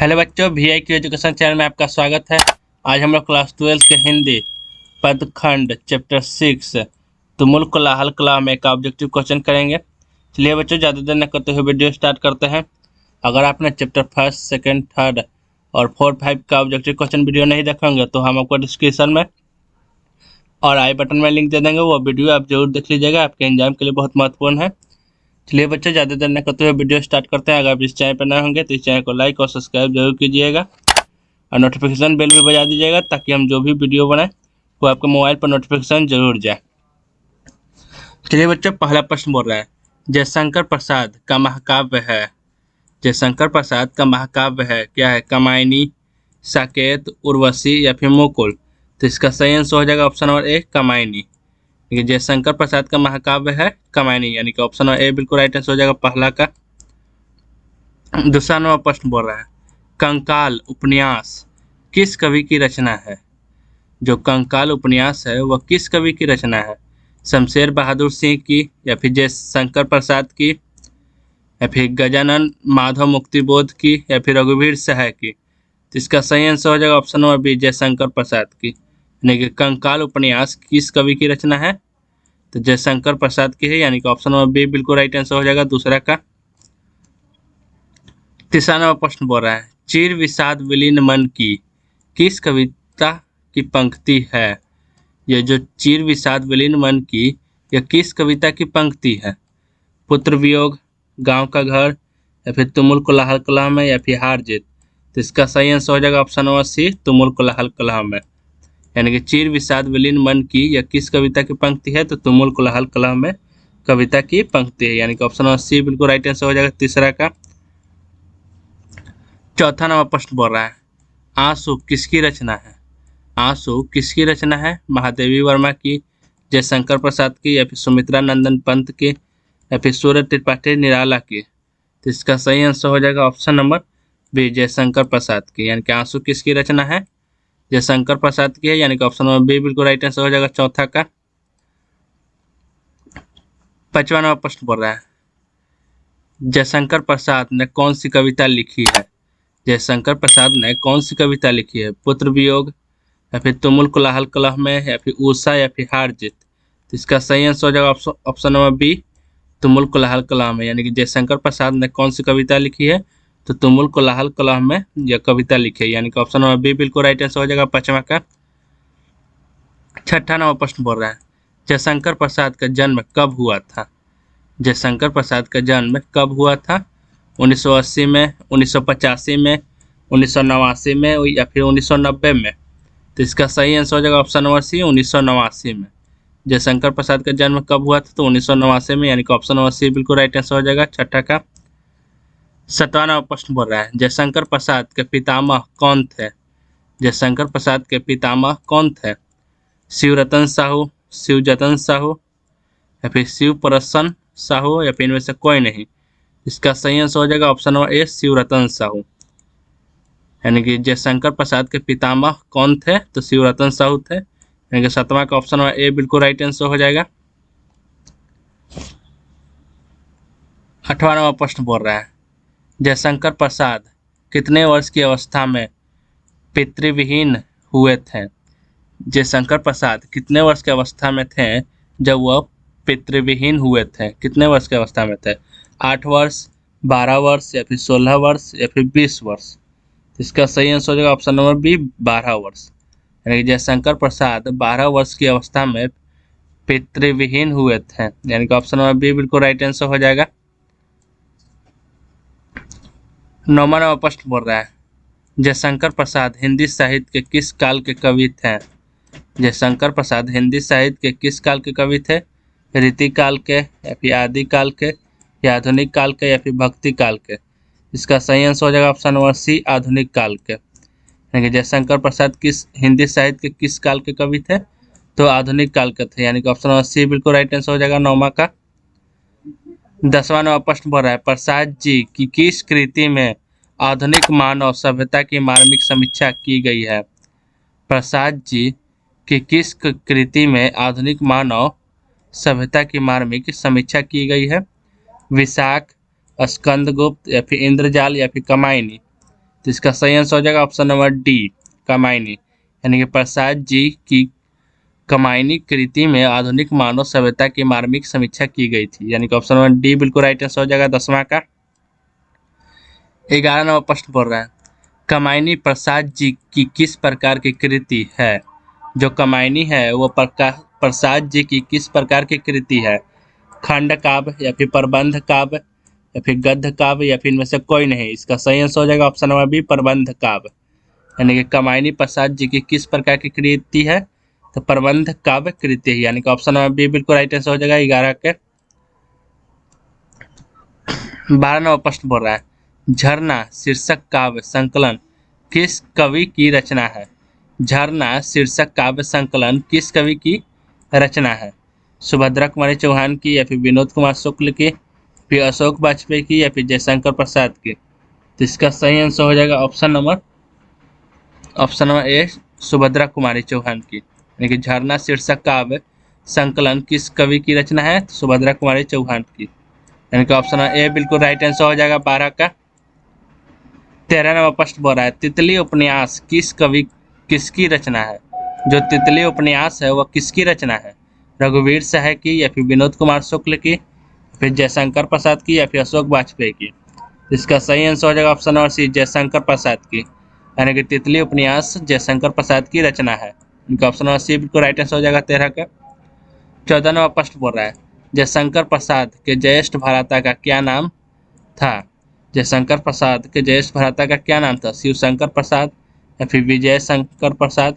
Hello बच्चों, VIQ education channel में आपका स्वागत है। आज हम लोग क्लास 12 के हिंदी पदखंड चैप्टर 6 तुमुल कोलाहल कलाम का ऑब्जेक्टिव क्वेश्चन करेंगे। चलिए बच्चों, ज़्यादा देर न करते हुए वीडियो स्टार्ट करते हैं। अगर आपने चैप्टर 1, 2, 3 और 4, 5 का ऑब्जेक्टिव क्वेश्चन वीडियो नहीं देखे होंगे तो हम आपको डिस्क्रिप्शन में और आई बटन में लिंक दे देंगे। वो वीडियो आप जरूर देख लीजिएगा, आपके एग्जाम के लिए बहुत महत्वपूर्ण है। चलिए बच्चों, ज़्यादा देर न करते हुए वीडियो स्टार्ट करते हैं। अगर आप इस चैनल पर नए होंगे तो इस चैनल को लाइक और सब्सक्राइब जरूर कीजिएगा और नोटिफिकेशन बेल भी बजा दीजिएगा ताकि हम जो भी वीडियो बनाएं वो आपके मोबाइल पर नोटिफिकेशन जरूर जाए। चलिए बच्चों, पहला प्रश्न बोल रहा है जयशंकर प्रसाद का महाकाव्य है। जयशंकर प्रसाद का महाकाव्य है क्या है? कामायनी, साकेत, उर्वशी या फिर मुकुल। तो इसका सही आंसर हो जाएगा option number A, Kamayani. Jaishankar Prasad का महाकाव्य है कामायनी, यानी कि ऑप्शन नंबर ए बिल्कुल राइट आंसर हो जाएगा पहला का। दूसरा नंबर प्रश्न बोल रहा है कंकाल उपन्यास किस कवि की रचना है? जो कंकाल उपन्यास है वह किस कवि की रचना है? शमशेर बहादुर सिंह की या फिर जयशंकर प्रसाद की या फिर गजानन माधव मुक्तिबोध की या फिर रघुवीर सहाय की। तो इसका सही आंसर हो जाएगा option number B, Jaishankar Prasad की। यानी कि कंकाल उपन्यास किस कवि की रचना है? तो जयशंकर प्रसाद की है, यानी कि ऑप्शन नंबर बी बिल्कुल राइट आंसर हो जाएगा दूसरा का। तीसरा नंबर प्रश्न बोल रहा है चिर विषाद विलीन मन की किस कविता की पंक्ति है? यह जो चिर विषाद विलीन मन की यह किस कविता की पंक्ति है? पुत्र वियोग, गांव का घर या फिर तुमुल कोलाहल कलाम है या फिर हार जीत। तो इसका सही आंसर हो जाएगा ऑप्शन नंबर सी, तुमुल कोलाहल कलाम है। यानी कि चिर विषाद विलीन मन की यह किस कविता की पंक्ति है? तो तुमुल कोलाहल कलाम में कविता की पंक्ति है, यानी कि ऑप्शन नंबर सी बिल्कुल राइट आंसर हो जाएगा तीसरा का। चौथा नंबर प्रश्न बोल रहा है आंसू किसकी रचना है? आंसू किसकी रचना है? महादेवी वर्मा की, जयशंकर प्रसाद की या फिर सुमित्रा नंदन पंत की या फिर सूर्य त्रिपाठी निराला की। तो इसका सही आंसर हो जाएगा option number B, Jaishankar Prasad की। यानी कि आंसू किसकी रचना है? जयशंकर प्रसाद की है, यानी कि ऑप्शन नंबर बी बिल्कुल राइट आंसर हो जाएगा चौथा का। पांचवा नंबर प्रश्न बोल रहा है जयशंकर प्रसाद ने कौन सी कविता लिखी है? जयशंकर प्रसाद ने कौन सी कविता लिखी है? पुत्र वियोग या फिर तुमुल कोलाहल कलह में या फिर उषा या फिर हार जीत। तो इसका सही आंसर हो जाएगा ऑप्शन नंबर बी, तुमुल कोलाहल कलह में। यानी कि जयशंकर प्रसाद ने कौन सी कविता लिखी है? तो तुमुल कोलाहल कलह में यह कविता लिखी है, यानी कि ऑप्शन नंबर बी बिल्कुल राइट आंसर हो जाएगा पांचवा का। छठा नंबर प्रश्न बोल रहा है जयशंकर प्रसाद का जन्म कब हुआ था? जयशंकर प्रसाद का जन्म कब हुआ था? 1980 में, 1985 में, 1989 में या फिर 1990 में। तो इसका सही आंसर हो जाएगा ऑप्शन नंबर सी, 1989 में। जयशंकर प्रसाद का जन्म कब हुआ था? तो 1989 में, यानी कि ऑप्शन नंबर सी बिल्कुल राइट आंसर हो जाएगा छठा का। सातवां नंबर प्रश्न बोल रहा है जयशंकर प्रसाद के पितामह कौन थे? जयशंकर प्रसाद के पितामह कौन थे? शिवरतन साहू, शिवजतन साहू या फिर शिव प्रसन्न साहू या फिर इनमें से कोई नहीं। इसका सही आंसर हो जाएगा ऑप्शन नंबर ए, शिवरतन साहू। यानी कि जयशंकर प्रसाद के पितामह कौन थे? तो शिवरतन साहू थे, यानी कि सातवां का ऑप्शन नंबर ए बिल्कुल राइट आंसर हो जाएगा। आठवां नंबर प्रश्न बोल रहा है जयशंकर प्रसाद कितने वर्ष की अवस्था में पितृविहीन हुए थे? जयशंकर प्रसाद कितने वर्ष की अवस्था में थे जब वह पितृविहीन हुए थे? कितने वर्ष की अवस्था में थे? 8 वर्ष, 12 वर्ष या फिर 16 वर्ष या फिर 20 वर्ष। इसका सही आंसर हो जाएगा ऑप्शन नंबर बी, 12 वर्ष। यानी कि जयशंकर प्रसाद 12 वर्ष की अवस्था में पितृविहीन हुए थे, यानी कि ऑप्शन नंबर बी बिल्कुल राइट आंसर हो जाएगा। 9वां नंबर प्रश्न बोल रहा है जयशंकर प्रसाद हिंदी साहित्य के किस काल के कवि थे? जयशंकर प्रसाद हिंदी साहित्य के किस काल के कवि थे? रीति काल के या फिर आदि काल के या आधुनिक काल के या फिर भक्ति काल के। इसका सही आंसर हो जाएगा ऑप्शन नंबर सी, आधुनिक काल के। यानी कि जयशंकर प्रसाद किस हिंदी साहित्य के किस काल के कवि थे? तो आधुनिक काल के थे, यानी कि ऑप्शन नंबर सी बिल्कुल राइट आंसर हो जाएगा 9वां का। 10वां नंबर प्रश्न बोल रहा है प्रसाद जी की किस कृति में आधुनिक मानव सभ्यता की मार्मिक समीक्षा की गई है? प्रसाद जी की किस कृति में आधुनिक मानव सभ्यता की मार्मिक समीक्षा की गई है? विशाख, स्कंदगुप्त या फिर इंद्रजाल या फिर कामायनी। तो इसका सही आंसर हो जाएगा ऑप्शन नंबर डी, कामायनी। यानी कि प्रसाद जी की कामायनी कृति में आधुनिक मानव सभ्यता की मार्मिक समीक्षा की गई थी। यानी कि ऑप्शन नंबर डी बिल्कुल राइट आंसर हो जाएगा 10वां का। 11 नंबर प्रश्न बोल रहा है, कामायनी प्रसाद जी की किस प्रकार की कृति है। जो कामायनी है वो प्रसाद जी की किस प्रकार की कृति है। खंड काव्य या फिर प्रबंध काव्य या फिर गद्य काव्य या फिर इनमें से कोई नहीं। इसका सही आंसर हो जाएगा ऑप्शन नंबर बी, प्रबंध काव्य। यानी कि कामायनी प्रसाद जी की किस प्रकार की कृति है, तो प्रबंध काव्य कृति है। यानी कि ऑप्शन नंबर बी बिल्कुल राइट आंसर हो जाएगा 11 के। 12 नंबर प्रश्न बोल रहा है, झरना शीर्षक काव्य संकलन किस कवि की रचना है। झरना शीर्षक काव्य संकलन किस कवि की रचना है। सुभद्रा कुमारी चौहान की या फिर विनोद कुमार शुक्ल की, फिर अशोक वाजपेयी की या फिर जयशंकर प्रसाद की। तो इसका सही आंसर हो जाएगा ऑप्शन नंबर ए, सुभद्रा कुमारी चौहान की। यानी कि झरना शीर्षक काव्य संकलन किस कवि की रचना है, तो सुभद्रा कुमारी चौहान की। यानी कि ऑप्शन ए बिल्कुल राइट आंसर हो जाएगा 12 का। 13 नंबर प्रश्न बोल रहा है, तितली उपन्यास किसकी रचना है। जो तितली उपन्यास है वह किसकी रचना है। रघुवीर साहय की या फिर विनोद कुमार शुक्ल की, फिर जयशंकर प्रसाद की या फिर अशोक वाजपेयी की। इसका सही आंसर हो जाएगा option number C, Jaishankar Prasad की। यानी कि तितली उपन्यास जयशंकर प्रसाद की रचना है। इनका ऑप्शन नंबर सी बिल्कुल राइट आंसर हो जाएगा 13 का। 14 नंबर प्रश्न बोल रहा है, जयशंकर प्रसाद के ज्येष्ठ भ्राता का क्या नाम था। जयशंकर प्रसाद के ज्येष्ठ भ्राता का क्या नाम था। शिवशंकर प्रसाद या फिर विजय शंकर प्रसाद,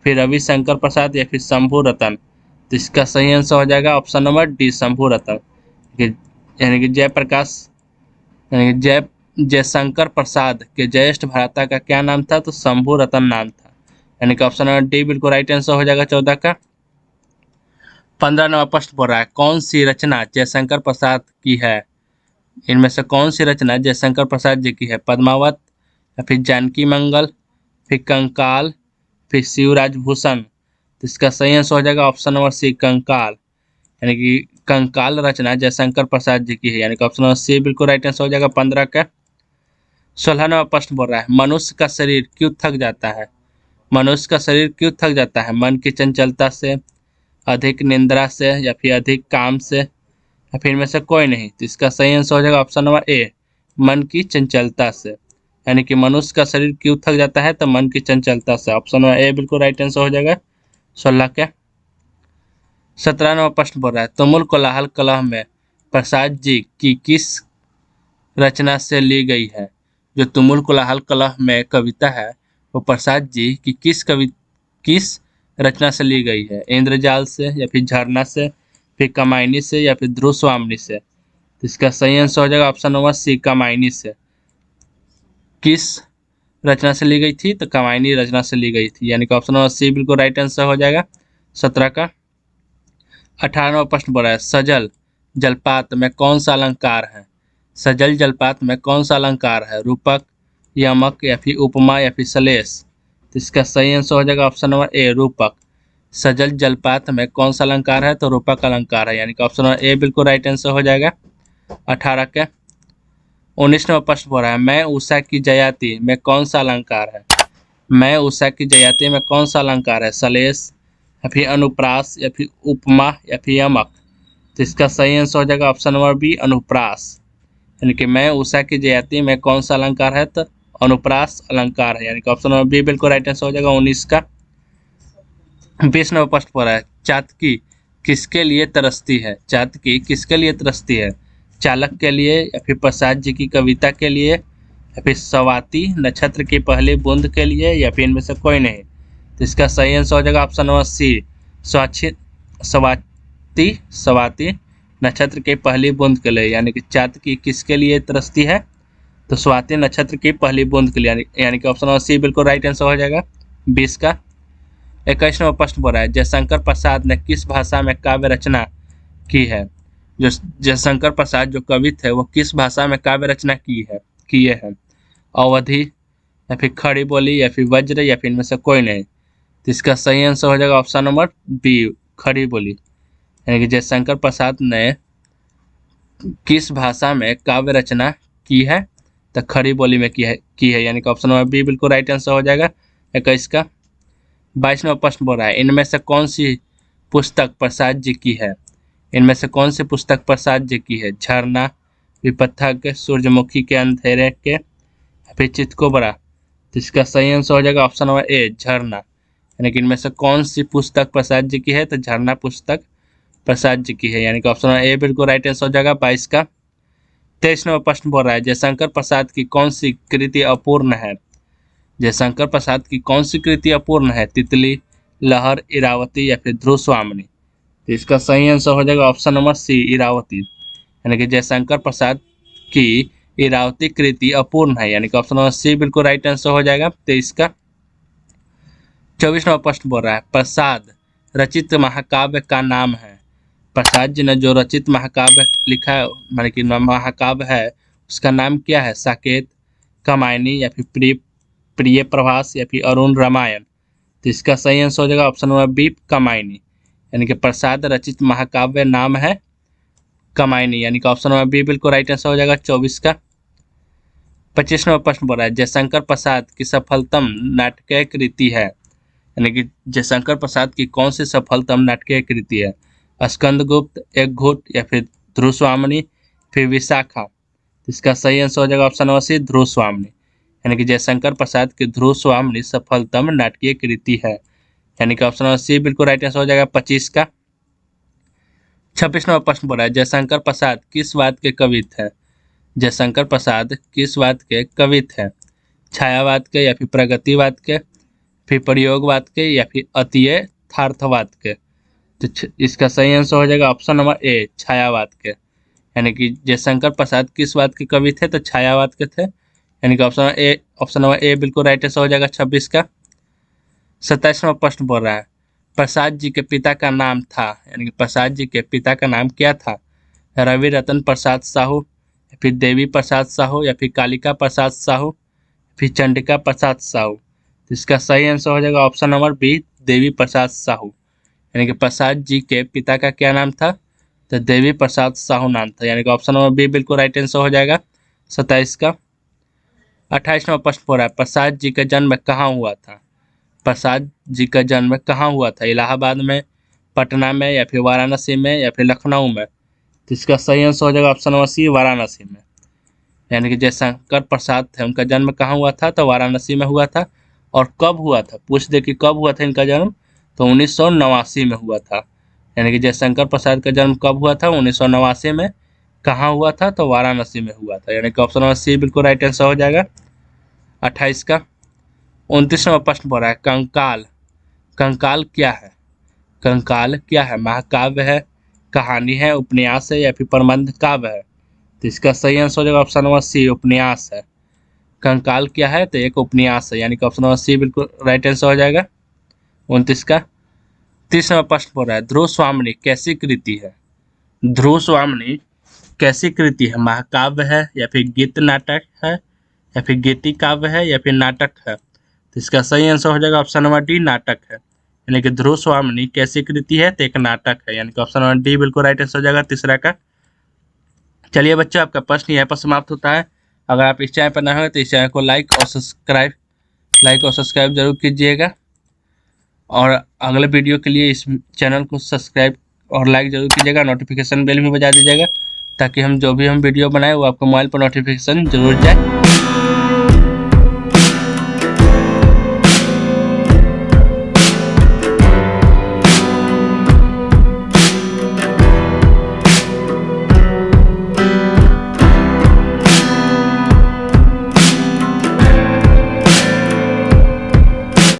फिर रविशंकर प्रसाद या फिर शंभू रतन। तो इसका सही आंसर हो जाएगा ऑप्शन नंबर डी, शंभू रतन। यानी कि जयशंकर प्रसाद के ज्येष्ठ भ्राता का क्या नाम था, तो शंभू रतन नाम था। यानी कि ऑप्शन नंबर डी बिल्कुल राइट आंसर हो जाएगा 14 का। 15 नंबर प्रश्न बोल रहा है, कौन सी रचना जयशंकर प्रसाद की है। इनमें से कौन सी रचना जयशंकर प्रसाद जी की है। पद्मावत या फिर जानकी मंगल, फिर कंकाल, फिर शिवराज भूषण। तो इसका सही आंसर हो जाएगा ऑप्शन नंबर सी, कंकाल। यानी कि कंकाल रचना जयशंकर प्रसाद जी की है। यानी कि ऑप्शन नंबर सी बिल्कुल राइट आंसर हो जाएगा 15 का। 16 नंबर प्रश्न बोल रहा है, मनुष्य का शरीर क्यों थक जाता है। मनुष्य का शरीर क्यों थक जाता है। मन की चंचलता से, अधिक निंद्रा से या फिर अधिक काम से या फिर इनमें से कोई नहीं। तो इसका सही आंसर हो जाएगा ऑप्शन नंबर ए, मन की चंचलता से। यानी कि मनुष्य का शरीर क्यों थक जाता है, तो मन की चंचलता से। ऑप्शन नंबर ए बिल्कुल राइट आंसर हो जाएगा 16 के। 17 नंबर प्रश्न बोल रहा है, तुमुल कोलाहल कलह में प्रसाद जी की किस रचना से ली गई है। जो तुमुल कोलाहल कलह में कविता है वो प्रसाद जी की किस रचना से ली गई है। इंद्रजाल से या फिर झरना से, फिर कामायनी से या फिर ध्रुव स्वामिनी से। तो इसका सही आंसर हो जाएगा ऑप्शन नंबर सी, कामायनी से। किस रचना से ली गई थी, तो कामायनी रचना से ली गई थी। यानी कि ऑप्शन नंबर सी बिल्कुल राइट आंसर हो जाएगा 17 का। 18 नंबर प्रश्न बोला है, सजल जलपात में कौन सा अलंकार है। सजल जलपात में कौन सा अलंकार है। रूपक, यमक या फिर उपमा या फिर सलेश। तो इसका सही आंसर हो जाएगा ऑप्शन नंबर ए, रूपक। सजल जलपात में कौन सा अलंकार है, तो रूपक अलंकार है। यानी कि ऑप्शन नंबर ए बिल्कुल राइट आंसर हो जाएगा 18 के। 19 नंबर प्रश्न बोल रहा है, मैं उषा की जयाति में कौन सा अलंकार है। मैं उषा की जयाति में कौन सा अलंकार है। सलेश या फिर अनुप्रास या फिर उपमा या फिर यमक। तो इसका सही आंसर हो जाएगा ऑप्शन नंबर बी, अनुप्रास। यानी कि मैं उषा की जयाति में कौन सा अलंकार है, तो अनुप्रास अलंकार है। यानी कि ऑप्शन नंबर बी बिल्कुल राइट आंसर हो जाएगा 19 का। 20 नंबर प्रश्न पर है, चातकी किसके लिए तरसती है। चातकी किसके लिए तरसती है। चालक के लिए या फिर प्रसाद जी की कविता के लिए या फिर स्वाति नक्षत्र की पहली बूंद के लिए या फिर इनमें से कोई नहीं। तो इसका सही आंसर हो जाएगा ऑप्शन नंबर सी, स्वाति नक्षत्र की पहली बूंद के लिए। यानी कि चातकी किसके लिए तरसती है, तो स्वाति नक्षत्र की पहली बूंद के लिए। यानी कि ऑप्शन नंबर सी बिल्कुल राइट आंसर हो जाएगा 20 का। 21 नंबर प्रश्न बोल रहा है, जयशंकर प्रसाद ने किस भाषा में काव्य रचना की है। जो जयशंकर प्रसाद जो कवि थे वो किस भाषा में काव्य रचना किए हैं। अवधी या फिर खड़ी बोली या फिर वज्र या फिर इनमें से कोई नहीं। तो इसका सही आंसर हो जाएगा ऑप्शन नंबर बी, खड़ी बोली। यानी कि जयशंकर प्रसाद ने किस भाषा में काव्य रचना की है, तो खड़ी बोली में की है यानी कि ऑप्शन नंबर बी बिल्कुल राइट आंसर हो जाएगा 21 का। 22वां प्रश्न बोल रहा है इनमें से कौन सी पुस्तक प्रसाद जी की है। इनमें से कौन सी पुस्तक प्रसाद जी की है। झरना, विपथक, सूरजमुखी के अंधेरे के, फिर चितकोबरा। तो इसका सही आंसर हो जाएगा ऑप्शन नंबर ए झरना। यानी कि इनमें से कौन सी पुस्तक प्रसाद जी की है तो झरना पुस्तक प्रसाद जी की है यानी कि ऑप्शन नंबर ए बिल्कुल राइट आंसर हो जाएगा 22 का। 23वां प्रश्न बोल रहा है जयशंकर प्रसाद की कौन सी कृति अपूर्ण है। जयशंकर प्रसाद की कौन सी कृति अपूर्ण है। तितली, लहर, इरावती या फिर ध्रुव स्वामिनी। तो इसका सही आंसर हो जाएगा ऑप्शन नंबर सी इरावती। यानी कि जयशंकर प्रसाद की इरावती कृति अपूर्ण है यानी कि ऑप्शन नंबर सी बिल्कुल राइट आंसर हो जाएगा 23 का। 24वां प्रश्न बोल रहा है प्रसाद रचित महाकाव्य का नाम है। प्रसाद जी ने जो रचित महाकाव्य लिखा है माने कि महाकाव्य है उसका नाम क्या है। साकेत, कामायनी या फिर प्रिय प्रभास या फिर अरुण रामायण। तो इसका सही आंसर हो जाएगा ऑप्शन नंबर बी कामायनी। यानी कि प्रसाद रचित महाकाव्य नाम है कामायनी यानी कि ऑप्शन नंबर बी बिल्कुल राइट आंसर हो जाएगा 24 का। 25वां प्रश्न बोल रहा है जयशंकर प्रसाद की सफलतम नाटकीय कृति है। यानी कि जयशंकर प्रसाद की कौन सी सफलतम नाटकीय कृति है। स्कंदगुप्त, एक घूट या फिर ध्रुव स्वामिनी फिर विशाखा। इसका सही आंसर हो जाएगा ऑप्शन नंबर सी ध्रुव स्वामिनी। यानी कि जयशंकर प्रसाद की ध्रुव स्वामिनी सफलतम नाटकीय कृति है यानी कि ऑप्शन नंबर सी बिल्कुल राइट आंसर हो जाएगा 25 का। 26वां प्रश्न बोला है जयशंकर प्रसाद किस वाद के कवि थे। जयशंकर प्रसाद किस वाद के कवि थे। छायावाद के या फिर प्रगतिवाद के, फिर प्रयोगवाद के या फिर अतीय थार्थवाद के। तो इसका सही आंसर हो जाएगा ऑप्शन नंबर ए छायावाद के। यानी कि जयशंकर प्रसाद किस वाद के कवि थे तो छायावाद के थे यानी कि ऑप्शन नंबर ए बिल्कुल राइट आंसर हो जाएगा 26 का। 27वां प्रश्न बोल रहा है प्रसाद जी के पिता का नाम था। यानी कि प्रसाद जी के पिता का नाम क्या था। रवि रतन प्रसाद साहू, फिर देवी प्रसाद साहू या फिर कालिका प्रसाद साहू, फिर चंडिका प्रसाद साहू। तो इसका सही आंसर हो जाएगा option number B Devi Prasad Sahu. यानी कि प्रसाद जी के पिता का क्या नाम था तो देवी प्रसाद साहू नाम था यानी कि ऑप्शन नंबर बी बिल्कुल राइट आंसर हो जाएगा 27 का। 28वां प्रश्न हो रहा है प्रसाद जी का जन्म कहाँ हुआ था। प्रसाद जी का जन्म कहाँ हुआ था। इलाहाबाद में, पटना में या फिर वाराणसी में या फिर लखनऊ में। तो इसका सही आंसर हो जाएगा ऑप्शन नंबर सी वाराणसी में। यानी कि जयशंकर प्रसाद थे उनका जन्म कहाँ हुआ था तो वाराणसी में हुआ था। और कब हुआ था पूछ दे कि कब हुआ था इनका जन्म तो 1989 में हुआ था। यानी कि जयशंकर प्रसाद का जन्म कब हुआ था 1989 में। कहाँ हुआ था तो वाराणसी में हुआ था यानी कि ऑप्शन नंबर सी बिल्कुल राइट आंसर हो जाएगा 28 का। 29वां प्रश्न बोल रहा है कंकाल। कंकाल क्या है। कंकाल क्या है। महाकाव्य है, कहानी है, उपन्यास है या फिर प्रबंध काव्य है। तो इसका सही आंसर हो जाएगा ऑप्शन नंबर सी उपन्यास है। कंकाल क्या है तो एक उपन्यास है यानी कि ऑप्शन नंबर सी बिल्कुल राइट आंसर हो जाएगा 29 का। 30वां प्रश्न बोल रहा है ध्रुव स्वामिनी कैसी कृति है। ध्रुव स्वामिनी कैसी कृति है। महाकाव्य है या फिर गीत नाटक है या फिर गीति काव्य है या फिर नाटक है। तो इसका सही आंसर हो जाएगा ऑप्शन नंबर डी नाटक है। यानी कि ध्रुव स्वामिनी कैसी कृति है तो एक नाटक है यानी कि ऑप्शन नंबर डी बिल्कुल राइट आंसर हो जाएगा तीसरा का। चलिए बच्चों आपका प्रश्न यहाँ पर समाप्त होता है। अगर आप इस चैनल पर नए हो तो इस चैनल को लाइक और सब्सक्राइब जरूर कीजिएगा और अगले वीडियो के लिए इस चैनल को सब्सक्राइब और लाइक जरूर कीजिएगा। नोटिफिकेशन बेल भी बजा दीजिएगा ताकि हम जो भी वीडियो बनाए वो आपको मोबाइल पर नोटिफिकेशन जरूर जाए।